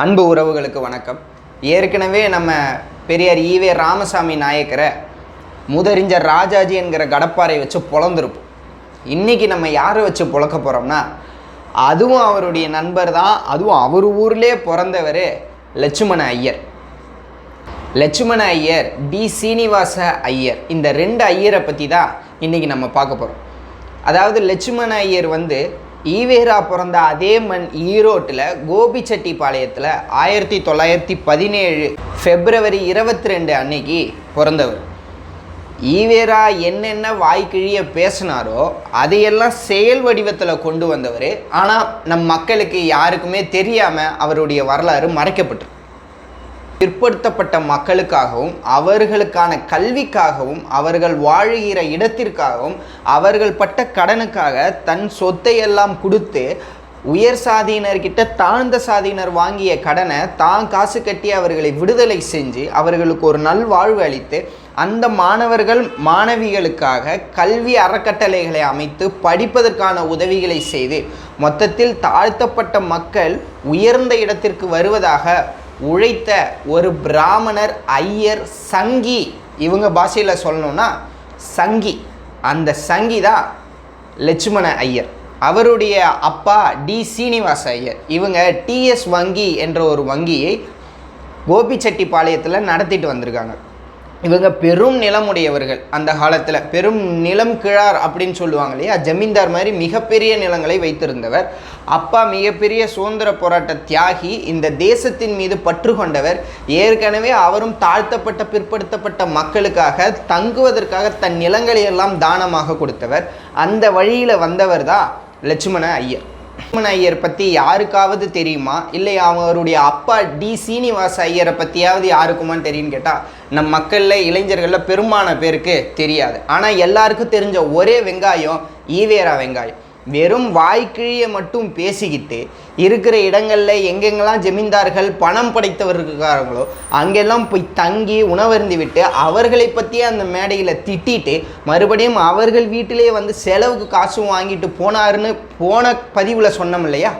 அன்பு உறவுகளுக்கு வணக்கம். ஏற்கனவே நம்ம பெரியார் ஈவே ராமசாமி நாயக்கரை முதறிஞர் ராஜாஜி என்கிற கடப்பாரை வச்சு பொழந்திருப்போம். இன்றைக்கி நம்ம யாரை வச்சு பொழக்க போகிறோம்னா, அதுவும் அவருடைய நண்பர் தான், அதுவும் அவர் ஊர்லேயே பிறந்தவர் லட்சுமண ஐயர். லட்சுமண ஐயர், டி சீனிவாச ஐயர், இந்த ரெண்டு ஐயரை பற்றி தான் இன்றைக்கி நம்ம பார்க்க போகிறோம். அதாவது லட்சுமண ஐயர் ஈவேரா பிறந்த அதே மண் ஈரோட்டில் கோபிச்செட்டிப்பாளையத்தில் 1917 பிப்ரவரி 22 அன்னைக்கு பிறந்தவர். ஈவேரா என்னென்ன வாய்க்கிழிய பேசினாரோ அதையெல்லாம் செயல் வடிவத்தில் கொண்டு வந்தவர். ஆனால் நம் மக்களுக்கு யாருக்குமே தெரியாமல் அவருடைய வரலாறு மறைக்கப்பட்டு, பிற்படுத்தப்பட்ட மக்களுக்காகவும் அவர்களுக்கான கல்விக்காகவும் அவர்கள் வாழுகிற இடத்திற்காகவும் அவர்கள் பட்ட கடனுக்காக தன் சொத்தை எல்லாம் கொடுத்து உயர் சாதியினர்கிட்ட தாழ்ந்த சாதியினர் வாங்கிய கடனை தான் காசு கட்டி அவர்களை விடுதலை செஞ்சு அவர்களுக்கு ஒரு நல்வாழ்வு அளித்து அந்த மாணவர்கள் மாணவிகளுக்காக கல்வி அறக்கட்டளைகளை அமைத்து படிப்பதற்கான உதவிகளை செய்து மொத்தத்தில் தாழ்த்தப்பட்ட மக்கள் உயர்ந்த இடத்திற்கு வருவதாக உழைத்த ஒரு பிராமணர், ஐயர், சங்கி. இவங்க பாஷையில் சொல்லணும்னா சங்கி. அந்த சங்கி தான் லட்சுமண ஐயர். அவருடைய அப்பா டி சீனிவாச ஐயர். இவங்க டிஎஸ் வங்கி என்ற ஒரு வங்கியை கோபிச்செட்டிப்பாளையத்தில் நடத்திட்டு வந்திருக்காங்க. இவங்க பெரும் நிலமுடையவர்கள். அந்த காலத்தில் பெரும் நிலம் கிழார் அப்படின்னு சொல்லுவாங்க இல்லையா, ஜமீன்தார் மாதிரி மிகப்பெரிய நிலங்களை வைத்திருந்தவர். அப்பா மிகப்பெரிய சுதந்திர போராட்ட தியாகி, இந்த தேசத்தின் மீது பற்று கொண்டவர். ஏற்கனவே அவரும் தாழ்த்தப்பட்ட பிற்படுத்தப்பட்ட மக்களுக்காக தங்குவதற்காக தன் நிலங்களை எல்லாம் தானமாக கொடுத்தவர். அந்த வழியில் வந்தவர் தான் லட்சுமண ஐயர். லட்சுமண ஐயர் பற்றி யாருக்காவது தெரியுமா, இல்லை அவருடைய அப்பா டி சீனிவாச ஐயரை பற்றியாவது யாருக்குமான்னு தெரியும்னு கேட்டால் நம் மக்களில் இளைஞர்களில் பெரும்பாலான பேருக்கு தெரியாது. ஆனால் எல்லாருக்கும் தெரிஞ்ச ஒரே வெங்காயம் ஈவேரா வெங்காயம். வெறும் வாய்க்கிழியை மட்டும் பேசிக்கிட்டு இருக்கிற இடங்களில் எங்கெங்கெல்லாம் ஜமீன்தார்கள் பணம் படைத்தவர்களுக்காரங்களோ அங்கெல்லாம் போய் தங்கி உணவருந்தி விட்டு அவர்களை பற்றியே அந்த மேடையில் திட்டிட்டு மறுபடியும் அவர்கள் வீட்டிலே செலவுக்கு காசும் வாங்கிட்டு போனாருன்னு போன பதிவில் சொன்னோம் இல்லையா,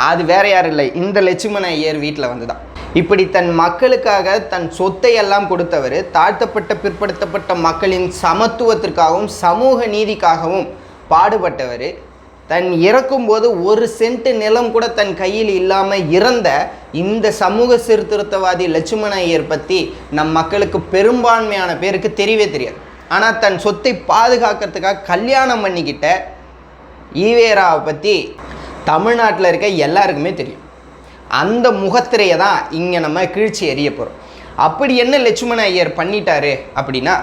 அது வேற யாரும் இல்லை, இந்த லட்சுமண ஐயர் வீட்டில் தான். இப்படி தன் மக்களுக்காக தன் சொத்தை எல்லாம் கொடுத்தவர். தாழ்த்தப்பட்ட பிற்படுத்தப்பட்ட மக்களின் சமத்துவத்திற்காகவும் சமூக நீதிக்காகவும் பாடுபட்டவர். தன் இறக்கும்போது ஒரு சென்ட் நிலம் கூட தன் கையில் இல்லாமல் இறந்த இந்த சமூக சீர்திருத்தவாதி லட்சுமண ஐயர் பற்றி நம் மக்களுக்கு பெரும்பான்மையான பேருக்கு தெரியவே தெரியாது. ஆனால் தன் சொத்தை பாதுகாக்கிறதுக்காக கல்யாணம் பண்ணிக்கிட்ட ஈவேராவை பற்றி தமிழ்நாட்டில் இருக்க எல்லாருக்குமே தெரியும். அந்த முகத்திரையை தான் இங்கே நம்ம கிழிச்சி எறிய போகிறோம். அப்படி என்ன லட்சுமண ஐயர் பண்ணிட்டாரு அப்படின்னா,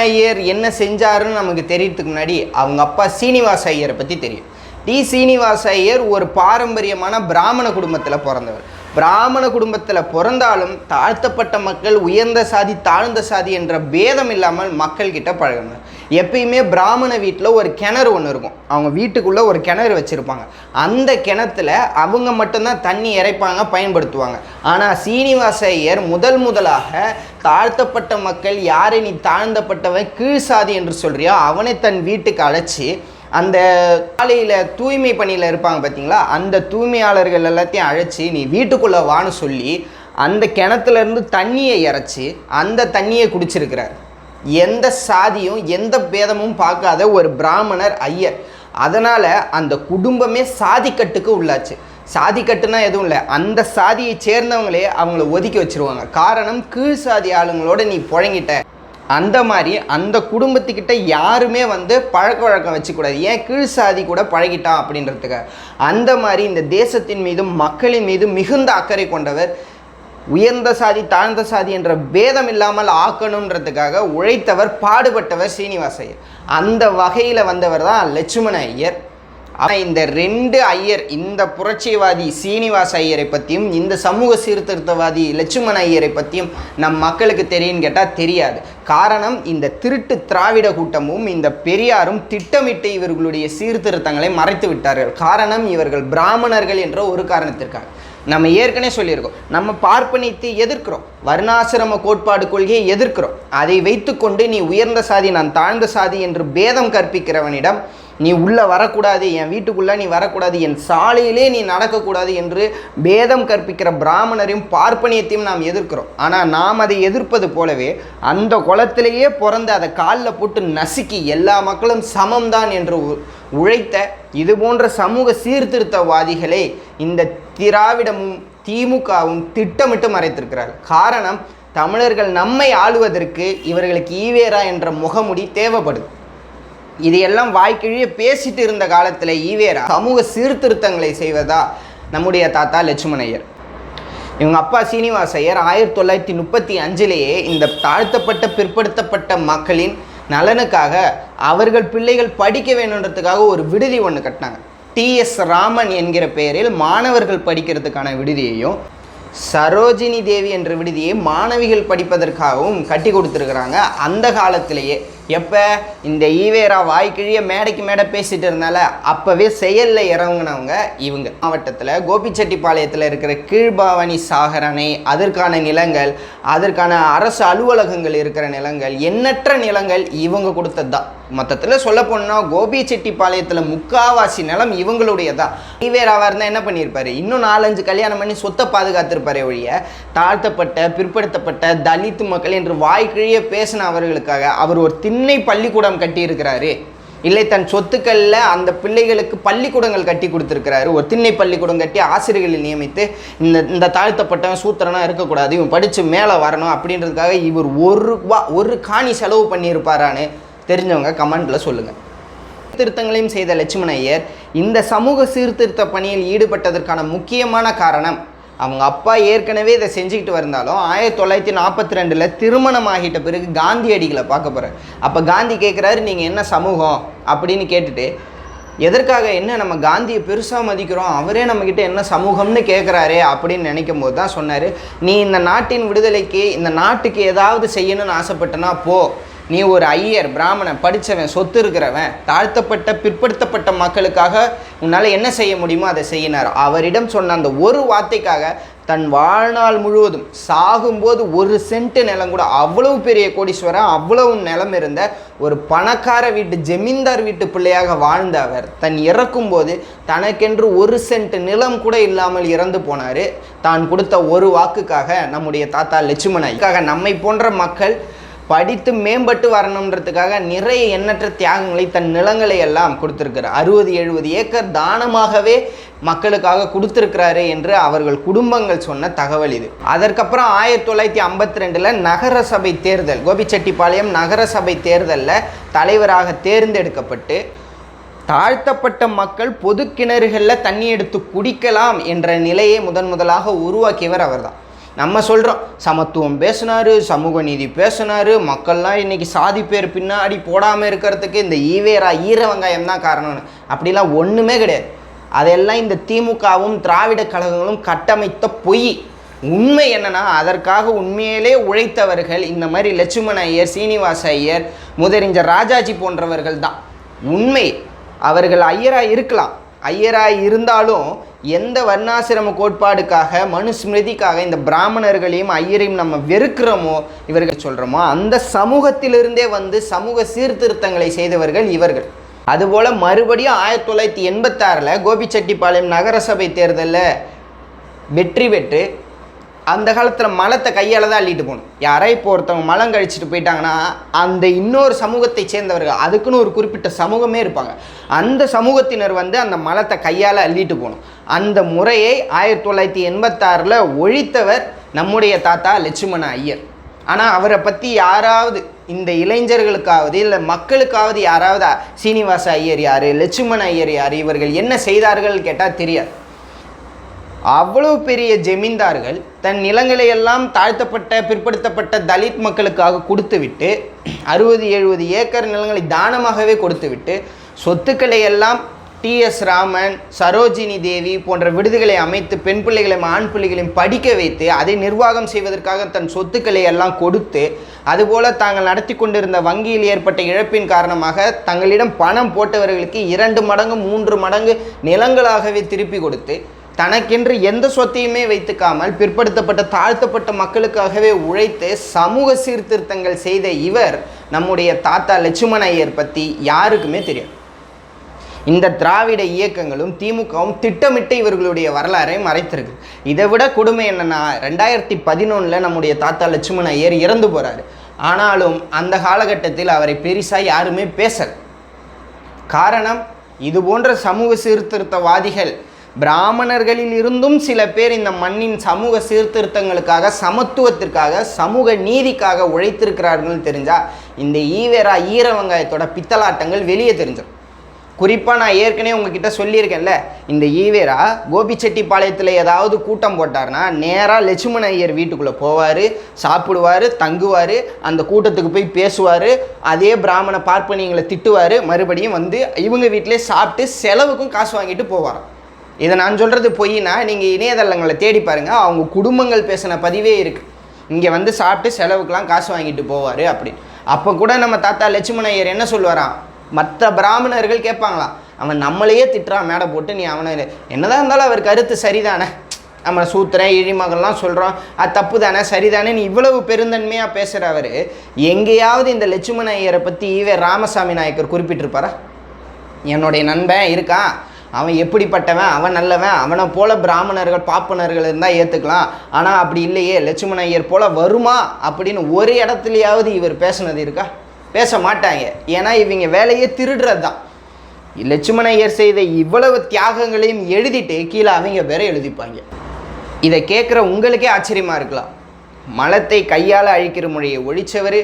ஐயர் என்ன செஞ்சாருன்னு நமக்கு தெரியறதுக்கு முன்னாடி அவங்க அப்பா சீனிவாச ஐயரை பற்றி தெரியும். டி சீனிவாச ஐயர் ஒரு பாரம்பரியமான பிராமண குடும்பத்தில் பிறந்தவர். பிராமண குடும்பத்தில் பிறந்தாலும் தாழ்த்தப்பட்ட மக்கள் உயர்ந்த சாதி தாழ்ந்த சாதி என்ற பேதம் இல்லாமல் மக்கள்கிட்ட பழகினார். எப்பயுமே பிராமண வீட்டில் ஒரு கிணறு ஒன்று இருக்கும். அவங்க வீட்டுக்குள்ளே ஒரு கிணறு வச்சுருப்பாங்க. அந்த கிணத்துல அவங்க மட்டும்தான் தண்ணி இறைப்பாங்க, பயன்படுத்துவாங்க. ஆனால் சீனிவாச ஐயர் முதலாக தாழ்த்தப்பட்ட மக்கள், யாரை நீ தாழ்ந்தப்பட்டவன் கீழ் சாதி என்று சொல்கிறியோ அவனை தன் வீட்டுக்கு அழைச்சி அந்த காலையில் தூய்மை பணியில் இருப்பாங்க பார்த்தீங்களா, அந்த தூய்மையாளர்கள் எல்லாத்தையும் அழைச்சி நீ வீட்டுக்குள்ளே வான்னு சொல்லி அந்த கிணத்துலேருந்து தண்ணியை இறைச்சி அந்த தண்ணியை குடிச்சிருக்கிறார். எந்த சாதியும் எந்த பேதமும் பார்க்காத ஒரு பிராமணர் ஐயர். அதனால் அந்த குடும்பமே சாதிக்கட்டுக்கு உள்ளாச்சு. சாதிக்கட்டுனா எதுவும் இல்லை, அந்த சாதியை சேர்ந்தவங்களே அவங்கள ஒதுக்கி வச்சுருவாங்க. காரணம், கீழ் சாதி ஆளுங்களோட நீ புழங்கிட்ட. அந்த மாதிரி அந்த குடும்பத்துக்கிட்ட யாருமே பழக்க வழக்கம் வச்சுக்கூடாது. ஏன் கீழ் சாதி கூட பழகிட்டான் அப்படின்றதுக்காக. அந்த மாதிரி இந்த தேசத்தின் மீதும் மக்களின் மீதும் மிகுந்த அக்கறை கொண்டவர். உயர்ந்த சாதி தாழ்ந்த சாதி என்ற பேதம் இல்லாமல் ஆக்கணுன்றதுக்காக உழைத்தவர், பாடுபட்டவர் சீனிவாச ஐயர். அந்த வகையில் வந்தவர் தான் லட்சுமண ஐயர். ஆனால் இந்த ரெண்டு ஐயர், இந்த புரட்சிவாதி சீனிவாச ஐயரை பற்றியும் இந்த சமூக சீர்திருத்தவாதி லட்சுமண ஐயரை பற்றியும் நம் மக்களுக்கு தெரியும்னு கேட்டால் தெரியாது. காரணம், இந்த திருட்டு திராவிட கூட்டமும் இந்த பெரியாரும் திட்டமிட்டு இவர்களுடைய சீர்திருத்தங்களை மறைத்து விட்டார்கள். காரணம், இவர்கள் பிராமணர்கள் என்ற ஒரு காரணத்திற்காக. நம்ம ஏற்கனவே சொல்லியிருக்கோம், நம்ம பார்ப்பனியத்தை எதிர்க்கிறோம், வர்ணாசிரம கோட்பாடு கொள்கையை எதிர்க்கிறோம். அதை வைத்துக்கொண்டு நீ உயர்ந்த சாதி நான் தாழ்ந்த சாதி என்று பேதம் கற்பிக்கிறவனிடம் நீ உள்ளே வரக்கூடாது, என் வீட்டுக்குள்ளே நீ வரக்கூடாது, என் சாலையிலே நீ நடக்கக்கூடாது என்று பேதம் கற்பிக்கிற பிராமணரையும் பார்ப்பனியத்தையும் நாம் எதிர்க்கிறோம். ஆனால் நாம் அதை எதிர்ப்பது போலவே அந்த குளத்திலேயே பிறந்து அதை காலில் போட்டு நசுக்கி எல்லா மக்களும் சமம்தான் என்று உழைத்த இது போன்ற சமூக சீர்திருத்தவாதிகளை இந்த திராவிடமும் திமுகவும் திட்டமிட்டு மறைத்திருக்கிறார். காரணம், தமிழர்கள் நம்மை ஆளுவதற்கு இவர்களுக்கு ஈவேரா என்ற முகமுடி தேவைப்படுது. இதையெல்லாம் வாய்க்கிழிய பேசிட்டு இருந்த காலத்தில் ஈவேரா சமூக சீர்திருத்தங்களை செய்வதா நம்முடைய தாத்தா லட்சுமண ஐயர். இவங்க அப்பா சீனிவாச ஐயர் 1935 இந்த தாழ்த்தப்பட்ட பிற்படுத்தப்பட்ட மக்களின் நலனுக்காக அவர்கள் பிள்ளைகள் படிக்க வேணுன்றதுக்காக ஒரு விடுதி ஒன்று கட்டினாங்க. TS ராமன் என்கிற பெயரில் மாணவர்கள் படிக்கிறதுக்கான விடுதியையும், சரோஜினி தேவி என்ற விடுதியை மாணவிகள் படிப்பதற்காகவும் கட்டி கொடுத்துருக்குறாங்க. அந்த காலத்திலேயே எப்போ இந்த ஈவேரா வாய்க்கிழிய மேடைக்கு மேடை பேசிகிட்டு இருந்தால அப்போவே செயலில் இறங்குனவங்க இவங்க. மாவட்டத்தில் கோபிச்செட்டிப்பாளையத்தில் இருக்கிற கீழ்பாவனி சாகர் அணை, அதற்கான நிலங்கள், அதற்கான அரசு அலுவலகங்கள் இருக்கிற நிலங்கள், எண்ணற்ற நிலங்கள் இவங்க கொடுத்தது தான். மொத்தத்தில் சொல்ல போனால் கோபிச்செட்டிப்பாளையத்தில் முக்காவாசி நிலம் இவங்களுடையதான். ஈவேராவாக இருந்தால் என்ன பண்ணியிருப்பார், இன்னும் 4-5 கல்யாணம் பண்ணி சொத்தை பாதுகாத்திருப்பாரே ஒழிய தாழ்த்தப்பட்ட பிற்படுத்தப்பட்ட தலித் மக்கள் என்று வாய்க்கிழிய பேசின அவர்களுக்காக அவர் ஒரு திண்ணை பள்ளிக்கூடம் கட்டியிருக்கிறாரு. இல்லை, தன் சொத்துக்களில் அந்த பிள்ளைகளுக்கு பள்ளிக்கூடங்கள் கட்டி கொடுத்துருக்கிறாரு. ஒரு திண்ணை பள்ளிக்கூடம் கட்டி ஆசிரியர்களை நியமித்து இந்த தாழ்த்தப்பட்டவன் சூத்திரனாக இருக்கக்கூடாது, இவன் படித்து மேலே வரணும் அப்படின்றதுக்காக இவர் ஒரு காணி செலவு பண்ணியிருப்பாரான்னு தெரிஞ்சவங்க கமெண்டில் சொல்லுங்கள். சீர்திருத்தங்களையும் செய்த லட்சுமண ஐயர் இந்த சமூக சீர்திருத்த பணியில் ஈடுபட்டதற்கான முக்கியமான காரணம், அவங்க அப்பா ஏற்கனவே இதை செஞ்சுக்கிட்டு வந்தாலும் 1942 திருமணம் ஆகிட்ட பிறகு காந்தியடிகளை பார்க்க போகிறார். அப்போ காந்தி கேட்குறாரு, நீங்கள் என்ன சமூகம் அப்படின்னு கேட்டுட்டு, எதற்காக என்ன நம்ம காந்தியை பெருசாக மதிக்கிறோம், அவரே நம்மக்கிட்ட என்ன சமூகம்னு கேட்குறாரே அப்படின்னு நினைக்கும் போது தான் சொன்னார், நீ இந்த நாட்டின் விடுதலைக்கு இந்த நாட்டுக்கு ஏதாவது செய்யணும்னு ஆசைப்பட்டனா போ, நீ ஒரு ஐயர், பிராமணன், படித்தவன், சொத்து இருக்கிறவன், தாழ்த்தப்பட்ட பிற்படுத்தப்பட்ட மக்களுக்காக உன்னால் என்ன செய்ய முடியுமோ அதை செய்யினார். அவரிடம் சொன்ன அந்த ஒரு வார்த்தைக்காக தன் வாழ்நாள் முழுவதும் சாகும்போது 1 சென்ட் நிலம் கூட, அவ்வளவு பெரிய கோடீஸ்வரன், அவ்வளவு நிலம் இருந்த ஒரு பணக்கார வீட்டு ஜமீன்தார் வீட்டு பிள்ளையாக வாழ்ந்த அவர் தன் இறக்கும்போது தனக்கென்று 1 சென்ட் நிலம் கூட இல்லாமல் இறந்து போனார். தான் கொடுத்த ஒரு வாக்குக்காக நம்முடைய தாத்தா லட்சுமண ஐயருக்காக நம்மை போன்ற மக்கள் படித்து மேம்பட்டு வரணுன்றதுக்காக நிறைய எண்ணற்ற தியாகங்களை தன் நிலங்களை எல்லாம் கொடுத்துருக்கிறார். 60-70 ஏக்கர் தானமாகவே மக்களுக்காக கொடுத்துருக்கிறாரு என்று அவர்கள் குடும்பங்கள் சொன்ன தகவல் இது. அதற்கப்புறம் 1952 நகரசபை தேர்தல், கோபிச்செட்டிப்பாளையம் நகரசபை தேர்தலில் தலைவராக தேர்ந்தெடுக்கப்பட்டு தாழ்த்தப்பட்ட மக்கள் பொது கிணறுகளில் தண்ணி எடுத்து குடிக்கலாம் என்ற நிலையை முதலாக உருவாக்கியவர் அவர்தான். நம்ம சொல்கிறோம் சமத்துவம் பேசினார், சமூக நீதி பேசினார், மக்கள்லாம் இன்றைக்கி சாதி பேர் பின்னாடி போடாமல் இருக்கிறதுக்கு இந்த ஈவேரா ஈர வெங்காயம் தான் காரணம்னு. அப்படிலாம் ஒன்றுமே கிடையாது. அதெல்லாம் இந்த திமுகவும் திராவிட கழகங்களும் கட்டமைத்த பொய். உண்மை என்னன்னா, அதற்காக உண்மையிலே உழைத்தவர்கள் இந்த மாதிரி லட்சுமண ஐயர், சீனிவாச ஐயர், முதறிஞர் ராஜாஜி போன்றவர்கள் தான். உண்மை. அவர்கள் ஐயராக இருக்கலாம், ஐயராக இருந்தாலும் எந்த வர்ணாசிரம கோட்பாடுக்காக, மனுஸ்மிருதிக்காக இந்த பிராமணர்களையும் ஐயரையும் நம்ம வெறுக்கிறோமோ, இவர்கள் சொல்கிறோமோ, அந்த சமூகத்திலிருந்தே வந்து சமூக சீர்திருத்தங்களை செய்தவர்கள் இவர்கள். அதுபோல் மறுபடியும் 1986 கோபிச்செட்டிப்பாளையம் நகரசபை தேர்தலில் வெற்றி பெற்று அந்த காலத்தில் மலத்தை கையால் தான் அள்ளிட்டு போகணும். யாரோ இப்போ ஒருத்தவங்க மலம் கழிச்சிட்டு போயிட்டாங்கன்னா அந்த இன்னொரு சமூகத்தை சேர்ந்தவர்கள், அதுக்குன்னு ஒரு குறிப்பிட்ட சமூகமே இருப்பாங்க, அந்த சமூகத்தினர் வந்து அந்த மலத்தை கையால் அள்ளிட்டு போகணும். அந்த முறையை 1986 ஒழித்தவர் நம்முடைய தாத்தா லட்சுமண ஐயர். ஆனால் அவரை பற்றி யாராவது இந்த இளைஞர்களுக்காவது இல்லை மக்களுக்காவது யாராவது சீனிவாச ஐயர் யார், லட்சுமண ஐயர் யார், இவர்கள் என்ன செய்தார்கள் கேட்டால் தெரியாது. அவ்வளவு பெரிய ஜமீன்தார்கள் தன் நிலங்களை எல்லாம் தாழ்த்தப்பட்ட பிற்படுத்தப்பட்ட தலித் மக்களுக்காக கொடுத்துவிட்டு 60-70 ஏக்கர் நிலங்களை தானமாகவே கொடுத்துவிட்டு சொத்துக்களை எல்லாம் TS ராமன், சரோஜினி தேவி போன்ற விடுதிகளை அமைத்து பெண் பிள்ளைகளையும் ஆண் பிள்ளைகளையும் படிக்க வைத்து அதை நிர்வாகம் செய்வதற்காக தன் சொத்துக்களை எல்லாம் கொடுத்து, அதுபோல் தாங்கள் நடத்தி கொண்டிருந்த வங்கியில் ஏற்பட்ட இழப்பின் காரணமாக தங்களிடம் பணம் போட்டவர்களுக்கு 2 மடங்கு 3 மடங்கு நிலங்களாகவே திருப்பி கொடுத்து தனக்கென்று எந்த சொத்தையுமே வைத்துக்காமல் பிற்படுத்தப்பட்ட தாழ்த்தப்பட்ட மக்களுக்காகவே உழைத்து சமூக சீர்திருத்தங்கள் செய்த இவர் நம்முடைய தாத்தா லட்சுமண ஐயர் பற்றி யாருக்குமே தெரியும். இந்த திராவிட இயக்கங்களும் திமுகவும் திட்டமிட்டு இவர்களுடைய வரலாறை மறைத்திருக்கு. இதை விட கொடுமை என்னன்னா, 2011 நம்முடைய தாத்தா லட்சுமண ஐயர் இறந்து போகிறாரு. ஆனாலும் அந்த காலகட்டத்தில் அவரை பெரிசாக யாருமே பேசலை. காரணம், இது போன்ற சமூக சீர்திருத்தவாதிகள் பிராமணர்களில் இருந்தும் சில பேர் இந்த மண்ணின் சமூக சீர்திருத்தங்களுக்காக, சமத்துவத்திற்காக, சமூக நீதிக்காக உழைத்திருக்கிறார்கள் தெரிஞ்சால் இந்த ஈவேரா ஈர வெங்காயத்தோட பித்தலாட்டங்கள் வெளியே தெரிஞ்சிடும். குறிப்பாக நான் ஏற்கனவே உங்ககிட்ட சொல்லியிருக்கேன்ல, இந்த ஈவேரா கோபிச்செட்டிப்பாளையத்தில் ஏதாவது கூட்டம் போட்டார்னா நேராக லட்சுமண ஐயர் வீட்டுக்குள்ளே போவார், சாப்பிடுவார், தங்குவார், அந்த கூட்டத்துக்கு போய் பேசுவார், அதே பிராமண பார்ப்பனியங்களை திட்டுவார், மறுபடியும் வந்து இவங்க வீட்டிலே சாப்பிட்டு செலவுக்கும் காசு வாங்கிட்டு போவாராம். இதை நான் சொல்கிறது பொய்னா நீங்கள் இணையதளங்களை தேடி பாருங்கள், அவங்க குடும்பங்கள் பேசின பதிவே இருக்குது. இங்கே வந்து சாப்பிட்டு செலவுக்கெலாம் காசு வாங்கிட்டு போவார் அப்படின்னு. அப்போ கூட நம்ம தாத்தா லட்சுமண ஐயர் என்ன சொல்லுவாராம், மற்ற பிராமணர்கள் கேட்பாங்களாம், அவன் நம்மளையே திட்டுறான் மேடை போட்டு, நீ அவனை என்னதான் இருந்தாலும் அவர் கருத்து சரிதானே, நம்ம சூத்திரன் இழிமகள்லாம் சொல்கிறோம், அது தப்பு தானே சரிதானே, நீ இவ்வளவு பெருந்தன்மையாக பேசுகிறவர் எங்கேயாவது இந்த லட்சுமண ஐயரை பற்றி ஈவே ராமசாமி நாயக்கர் குறிப்பிட்டிருப்பாரா? என்னுடைய நண்பன் இருக்கான், அவன் எப்படிப்பட்டவன், அவன் நல்லவன், அவனை போல பிராமணர்கள் பாப்பனர்கள் இருந்தால் ஏற்றுக்கலாம், ஆனால் அப்படி இல்லையே, லட்சுமண ஐயர் போல் வருமா அப்படின்னு ஒரு இடத்துலையாவது இவர் பேசுனது இருக்கா? பேச மாட்டாங்க. ஏன்னா இவங்க வேலையே திருடுறது தான். லட்சுமண ஐயர் செய்த இவ்வளவு தியாகங்களையும் எழுதிட்டு கீழே அவங்க வேற எழுதிப்பாங்க. இதை கேட்குற உங்களுக்கே ஆச்சரியமாக இருக்கலாம். மலத்தை கையால் அழிக்கிற மொழியை ஒழிச்சவர்,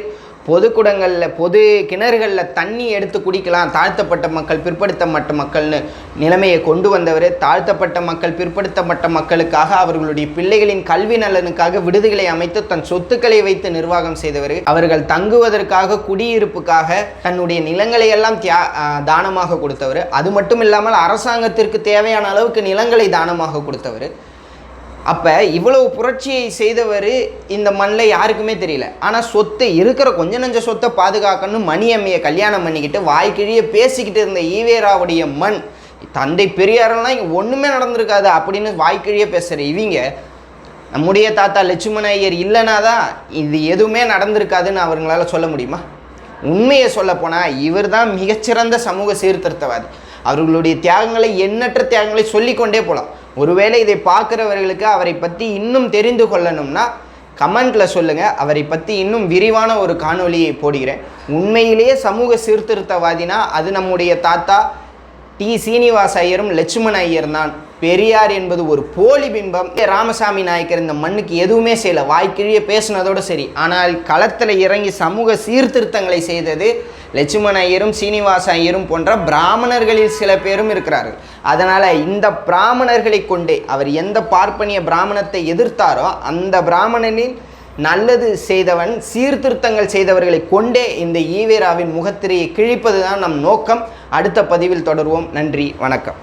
பொது குடங்களில் பொது கிணறுகளில் தண்ணி எடுத்து குடிக்கலாம், தாழ்த்தப்பட்ட மக்கள் பிற்படுத்தப்பட்ட மக்கள்னு நிலைமையை கொண்டு வந்தவர், தாழ்த்தப்பட்ட மக்கள் பிற்படுத்தப்பட்ட மக்களுக்காக அவர்களுடைய பிள்ளைகளின் கல்வி நலனுக்காக விடுதிகளை அமைத்து தன் சொத்துக்களை வைத்து நிர்வாகம் செய்தவர், அவர்கள் தங்குவதற்காக குடியிருப்புக்காக தன்னுடைய நிலங்களை எல்லாம் தானமாக கொடுத்தவர், அது மட்டும் இல்லாமல் அரசாங்கத்திற்கு தேவையான அளவுக்கு நிலங்களை தானமாக கொடுத்தவர். அப்போ இவ்வளவு புரட்சியை செய்தவர் இந்த மண்ணில் யாருக்குமே தெரியல. ஆனால் சொத்தை இருக்கிற கொஞ்ச நஞ்ச சொத்தை பாதுகாக்கணும் மணியம்மையை கல்யாணம் பண்ணிக்கிட்டு வாய்க்கிழியே பேசிக்கிட்டு இருந்த ஈவேராவுடைய மண், தந்தை பெரியாரெல்லாம் இங்கே ஒன்றுமே நடந்திருக்காது அப்படின்னு வாய்க்கிழியே பேசுகிற இவங்க நம்முடைய தாத்தா லட்சுமண ஐயர் இல்லைனா தான் இது எதுவுமே நடந்திருக்காதுன்னு அவங்களால சொல்ல முடியுமா? உண்மையை சொல்லப்போனால் இவர் தான் மிகச்சிறந்த சமூக சீர்திருத்தவாதி. அவர்களுடைய தியாகங்களை, எண்ணற்ற தியாகங்களை சொல்லிக்கொண்டே போகலாம். ஒருவேளை இதை பார்க்குறவர்களுக்கு அவரை பற்றி இன்னும் தெரிந்து கொள்ளணும்னா கமெண்ட்டில் சொல்லுங்கள், அவரை பற்றி இன்னும் விரிவான ஒரு காணொலியை போடுகிறேன். உண்மையிலேயே சமூக சீர்திருத்தவாதினா அது நம்முடைய தாத்தா டி சீனிவாச ஐயரும் லட்சுமண ஐயர் தான். பெரியார் என்பது ஒரு போலி பிம்பம். ராமசாமி நாயக்கர் இந்த மண்ணுக்கு எதுவுமே செய்யலை, வாய்க்கிழியே பேசுனதோடு சரி. ஆனால் களத்தில் இறங்கி சமூக சீர்திருத்தங்களை செய்தது லட்சுமண ஐயரும் சீனிவாச ஐயரும் போன்ற பிராமணர்களில் சில பேரும் இருக்கிறார்கள். அதனால் இந்த பிராமணர்களை கொண்டே அவர் எந்த பார்ப்பனிய பிராமணத்தை எதிர்த்தாரோ அந்த பிராமணனில் நல்லது செய்தவன், சீர்திருத்தங்கள் செய்தவர்களை கொண்டே இந்த ஈவேராவின் முகத்திரையை கிழிப்பது தான் நம் நோக்கம். அடுத்த பதிவில் தொடர்வோம். நன்றி, வணக்கம்.